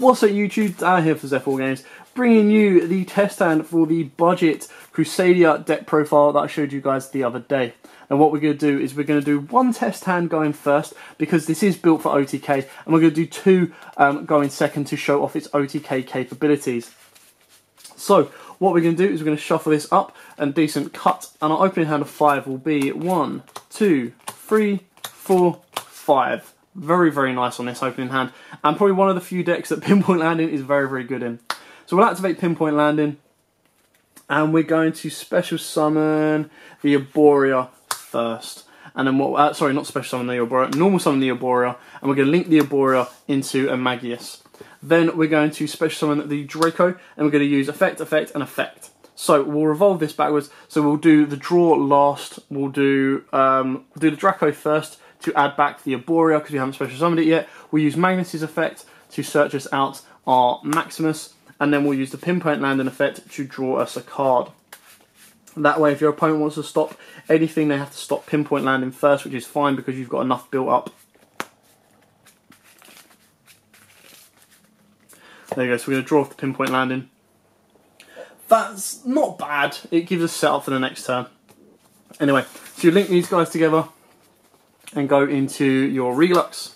What's up YouTube, Dan here for Zephyr Games, bringing you the test hand for the budget Crusadia deck profile that I showed you guys the other day. And what we're going to do is we're going to do one test hand going first, because this is built for OTK, and we're going to do two going second to show off its OTK capabilities. So what we're going to do is we're going to shuffle this up and decent cut, and our opening hand of 5 will be 1, 2, 3, 4, 5. Very, very nice on this opening hand, and probably one of the few decks that Pinpoint Landing is very, very good in. So we'll activate Pinpoint Landing, and we're going to special summon the Arborea first. And then what, sorry, not special summon the Arborea, normal summon the Arborea, and we're going to link the Arborea into a Magius. Then we're going to special summon the Draco, and we're going to use effect, effect, and effect. So we'll revolve this backwards, so we'll do the draw last, we'll do the Draco first, to add back the Arborea because we haven't special summoned it yet. We'll use Magnus's effect to search us out our Maximus, and then we'll use the Pinpoint Landing effect to draw us a card. That way, if your opponent wants to stop anything, they have to stop Pinpoint Landing first, which is fine because you've got enough built up. There you go, so we're going to draw off the Pinpoint Landing. That's not bad, it gives us setup for the next turn. Anyway, so you link these guys together and go into your Relux.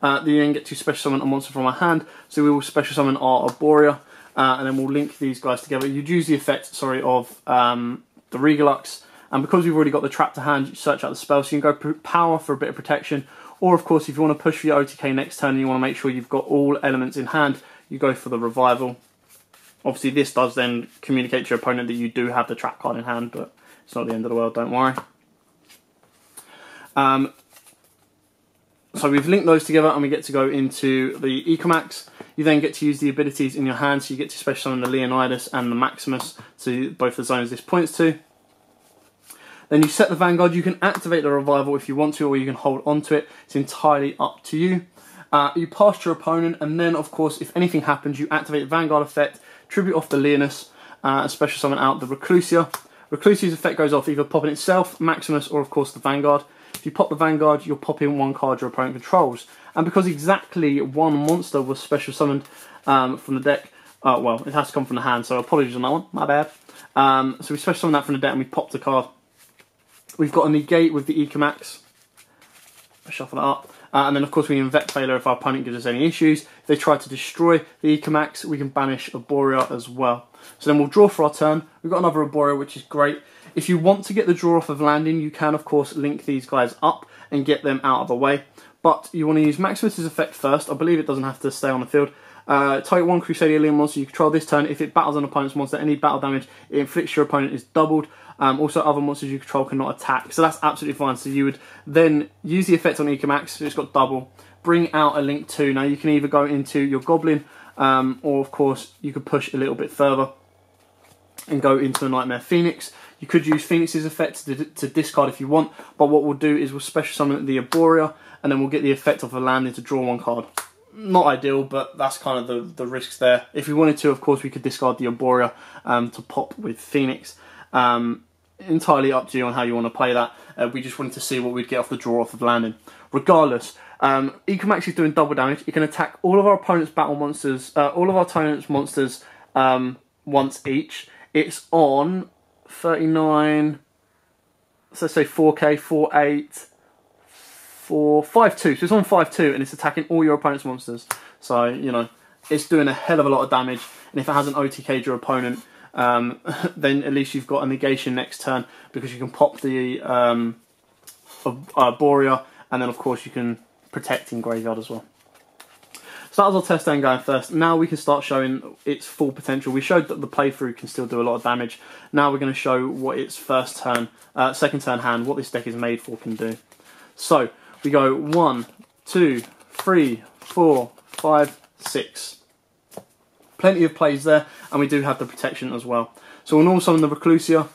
You then get to special summon a monster from our hand, so we will special summon our Arborea, and then we'll link these guys together. You'd use the effect, sorry, of the Relux, and because we've already got the trap to hand, you search out the spell, so you can go power for a bit of protection, or of course if you want to push for your OTK next turn and you want to make sure you've got all elements in hand, you go for the Revival. Obviously this does then communicate to your opponent that you do have the trap card in hand, but it's not the end of the world, don't worry. So we've linked those together and we get to go into the Ecomax. You then get to use the abilities in your hand, so you get to special summon the Leonidas and the Maximus to both the zones this points to. Then you set the Vanguard. You can activate the Revival if you want to, or you can hold on to it. It's entirely up to you. You pass your opponent, and then of course if anything happens you activate the Vanguard effect, tribute off the Leonis, and special summon out the Reclusia. Reclusia's effect goes off either popping itself, Maximus, or of course the Vanguard. If you pop the Vanguard, you'll pop in one card your opponent controls. And because exactly one monster was special summoned from the deck, well, it has to come from the hand, so apologies on that one, my bad. So we special summon that from the deck and we pop the card. We've got a negate with the Ecomax. Shuffle that up. And then of course we invent failure if our opponent gives us any issues. If they try to destroy the Ecomax, we can banish Arborea as well. So then we'll draw for our turn. We've got another Arborea, which is great. If you want to get the draw off of landing, you can of course link these guys up and get them out of the way. But you want to use Maximus's effect first. I believe it doesn't have to stay on the field. Target one Crusadia Leon monster you control this turn. If it battles an opponent's monster, any battle damage it inflicts your opponent is doubled. Also other monsters you control cannot attack. So that's absolutely fine. So you would then use the effect on Ecomax, so it's got double. Bring out a link 2. Now you can either go into your Goblin, or of course you could push a little bit further and go into the Nightmare Phoenix. You could use Phoenix's effect to discard if you want, but what we'll do is we'll special summon the Arborea, and then we'll get the effect of a landing to draw one card. Not ideal, but that's kind of the risks there. If we wanted to, of course, we could discard the Arborea to pop with Phoenix. Entirely up to you on how you want to play that. We just wanted to see what we'd get off the draw off of landing. Regardless, Ecomax is doing double damage. It can attack all of our opponent's battle monsters, all of our opponent's monsters once each. It's on 39, so let's say 4k, 4-8, 4-5-2. So it's on 5-2 and it's attacking all your opponent's monsters. So, you know, it's doing a hell of a lot of damage. And if it has an OTK'd your opponent, then at least you've got a negation next turn because you can pop the Arborea, and then of course you can protect in graveyard as well. So that was our test hand going first. Now we can start showing its full potential. We showed that the playthrough can still do a lot of damage. Now we're going to show what its first turn, second turn hand, what this deck is made for can do. So we go 1, 2, 3, 4, 5, 6. Plenty of plays there, and we do have the protection as well. So we'll normal summon the Reclusia.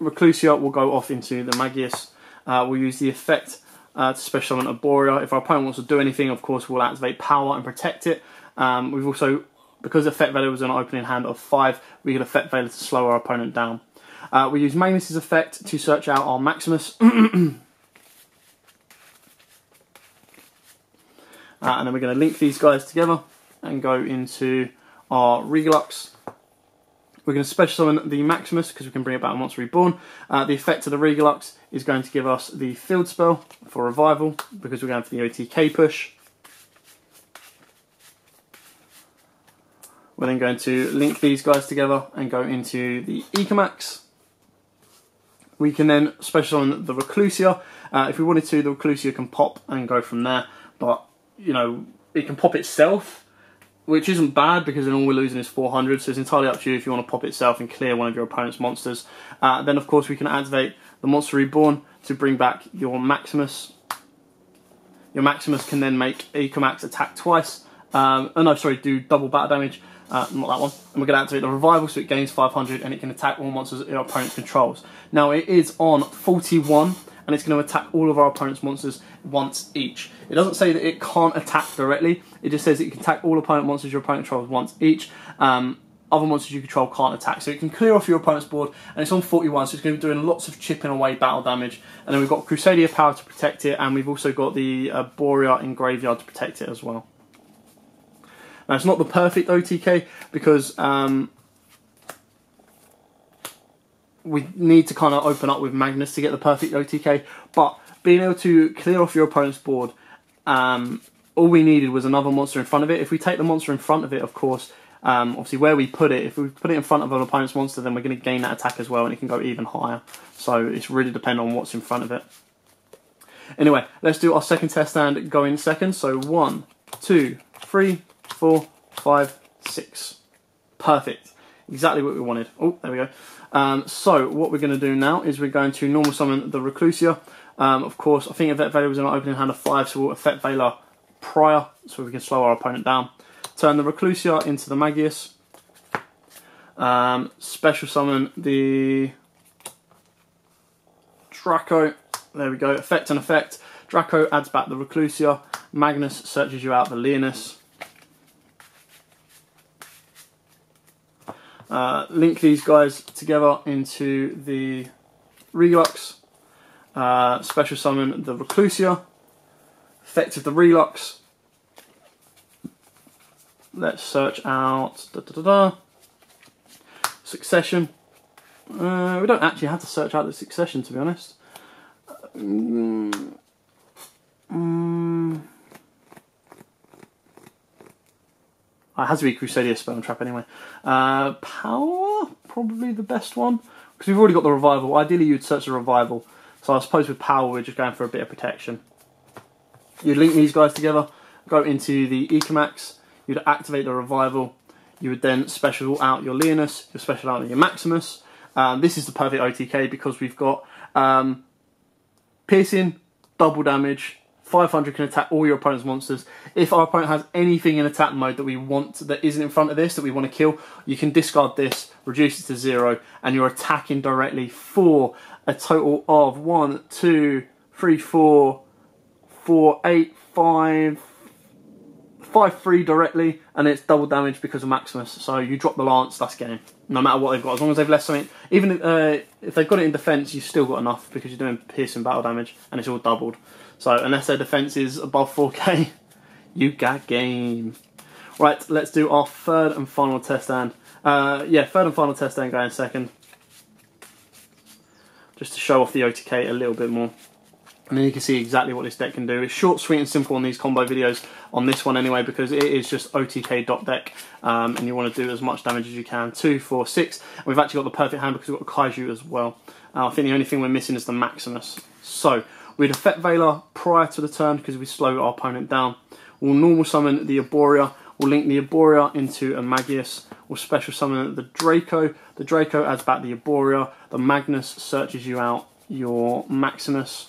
Reclusia will go off into the Magius. We'll use the effect to special summon Arborea. If our opponent wants to do anything, of course, we'll activate power and protect it. We've also, because effect value was an opening hand of 5, we can effect value to slow our opponent down. We use Magnus's effect to search out our Maximus. And then we're going to link these guys together. and go into our Regalux. We're going to special summon the Maximus because we can bring it back once reborn. The effect of the Regalux is going to give us the field spell for revival because we're going for the OTK push. We're then going to link these guys together and go into the Ecomax. We can then special summon the Reclusia. If we wanted to, the Reclusia can pop and go from there, but you know, it can pop itself, which isn't bad because then all we're losing is 400, so it's entirely up to you if you want to pop itself and clear one of your opponent's monsters. Then of course we can activate the Monster Reborn to bring back your Maximus. Your Maximus can then make Ecomax attack twice. Oh no, sorry, do double battle damage. Not that one. And we're going to activate the Revival so it gains 500 and it can attack all monsters your opponent controls. Now it is on 41 and it's going to attack all of our opponent's monsters once each. It doesn't say that it can't attack directly, it just says it can attack all opponent monsters your opponent controls once each. Other monsters you control can't attack, so it can clear off your opponent's board, and it's on 41, so it's going to be doing lots of chipping away battle damage. And then we've got Crusadia power to protect it, and we've also got the Borea in graveyard to protect it as well. Now it's not the perfect OTK because we need to kind of open up with Magnus to get the perfect OTK, but being able to clear off your opponent's board, all we needed was another monster in front of it. If we take the monster in front of it, of course, obviously where we put it, if we put it in front of an opponent's monster, then we're going to gain that attack as well and it can go even higher. So it's really dependent on what's in front of it. Anyway, let's do our second test stand going second. So 1, 2, 3, 4, 5, 6. Perfect. Exactly what we wanted. Oh, there we go. So what we're going to do now is we're going to normal summon the Reclusia. Of course, I think Effect Veiler was in our opening hand of 5, so we'll Effect Veiler prior, so we can slow our opponent down. Turn the Reclusia into the Magius. Special summon the Draco. There we go. Effect and effect. Draco adds back the Reclusia. Magnus searches you out the Leonus. Link these guys together into the Relux. Special summon the Reclusia. Effect of the Relux. Let's search out Succession. We don't actually have to search out the Succession, to be honest. It has to be Crusadia Spell and Trap anyway. Power, probably the best one, because we've already got the Revival. Ideally you'd search the Revival, so I suppose with Power we're just going for a bit of protection. You'd link these guys together, go into the Ecomax, you'd activate the Revival, you would then special out your Leonus, you'd special out your Maximus. This is the perfect OTK because we've got Piercing, double damage, 500 can attack all your opponent's monsters. If our opponent has anything in attack mode that we want that isn't in front of this, that we want to kill, you can discard this, reduce it to 0, and you're attacking directly for a total of 1, 2, 3, 4, 8, 5, 3 directly, and it's double damage because of Maximus. So you drop the Lance, that's game. No matter what they've got, as long as they've left something. Even if they've got it in defense, you've still got enough because you're doing piercing battle damage, and it's all doubled. So unless their defense is above 4k, you got game. Right, let's do our third and final test stand. Yeah, third and final test stand going second. Just to show off the OTK a little bit more. And then you can see exactly what this deck can do. It's short, sweet and simple on these combo videos, on this one anyway, because it is just OTK dot deck, and you want to do as much damage as you can. 2, 4, 6. And we've actually got the perfect hand because we've got a Kaiju as well. I think the only thing we're missing is the Maximus. So we'd Effect Veiler prior to the turn because we slow our opponent down. We'll normal summon the Arborea. We'll link the Arborea into a Magius. We'll special summon the Draco. The Draco adds back the Arborea. The Magnus searches you out your Maximus.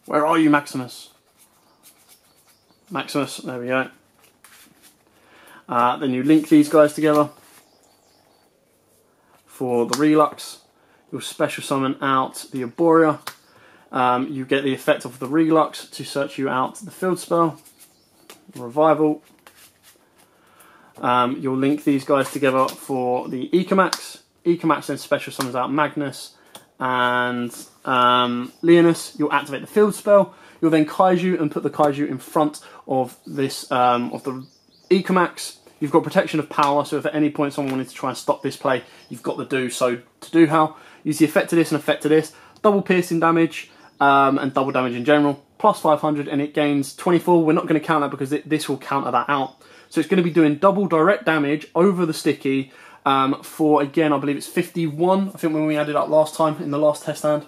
Where are you, Maximus? Maximus, there we go. Then you link these guys together for the Relux. You'll special summon out the Arborea. You get the effect of the Relux to search you out the field spell. Revival. You'll link these guys together for the Ecomax. Ecomax then special summons out Magnus and Leonus. You'll activate the field spell. You'll then kaiju and put the kaiju in front of this of the Ecomax. You've got protection of power, so if at any point someone wanted to try and stop this play, you've got the do so to do how. Use the effect of this and effect of this. Double piercing damage and double damage in general. Plus 500 and it gains 24. We're not going to count that because this will counter that out. So it's going to be doing double direct damage over the sticky for, again, I believe it's 51. I think when we added up last time in the last test hand.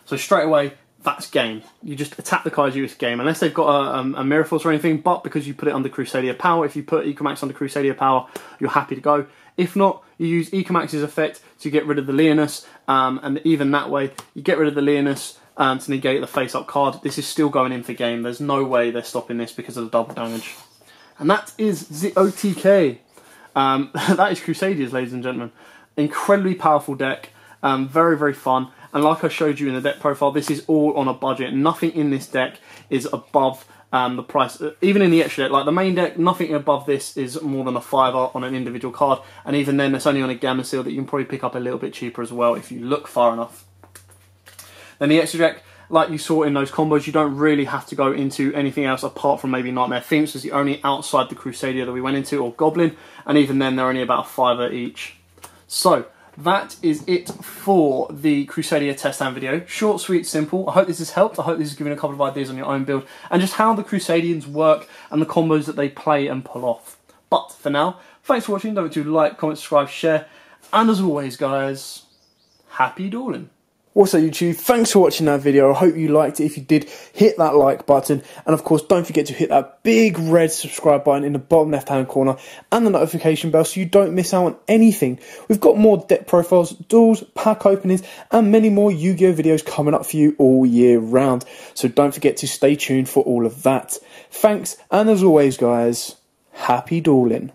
So straight away, that's game. You just attack the kaiju, it's game. Unless they've got a Mirror Force or anything, but because you put it under Crusadia power, if you put Ecomax under Crusadia power, you're happy to go. If not, you use Ecomax's effect to get rid of the Leonus, and even that way, you get rid of the Leonus to negate the face-up card. This is still going in for game. There's no way they're stopping this because of the double damage. And that is the OTK. That is Crusadia's, ladies and gentlemen. Incredibly powerful deck, very, very fun. And like I showed you in the deck profile, this is all on a budget. Nothing in this deck is above the price. Even in the extra deck, like the main deck, nothing above this is more than a $5 on an individual card. And even then, it's only on a Gamma Seal that you can probably pick up a little bit cheaper as well if you look far enough. Then the extra deck, like you saw in those combos, you don't really have to go into anything else apart from maybe Nightmare Themes, was the only outside the Crusadia that we went into, or Goblin. And even then, they're only about a $5 each. So that is it for the Crusadia test hand video. Short, sweet, simple. I hope this has helped. I hope this has given a couple of ideas on your own build and just how the Crusadians work and the combos that they play and pull off. But for now, thanks for watching. Don't forget to like, comment, subscribe, share. And as always, guys, happy dueling. Also, YouTube, thanks for watching that video. I hope you liked it. If you did, hit that like button. And of course, don't forget to hit that big red subscribe button in the bottom left-hand corner and the notification bell so you don't miss out on anything. We've got more deck profiles, duels, pack openings, and many more Yu-Gi-Oh! Videos coming up for you all year round. So don't forget to stay tuned for all of that. Thanks, and as always, guys, happy dueling.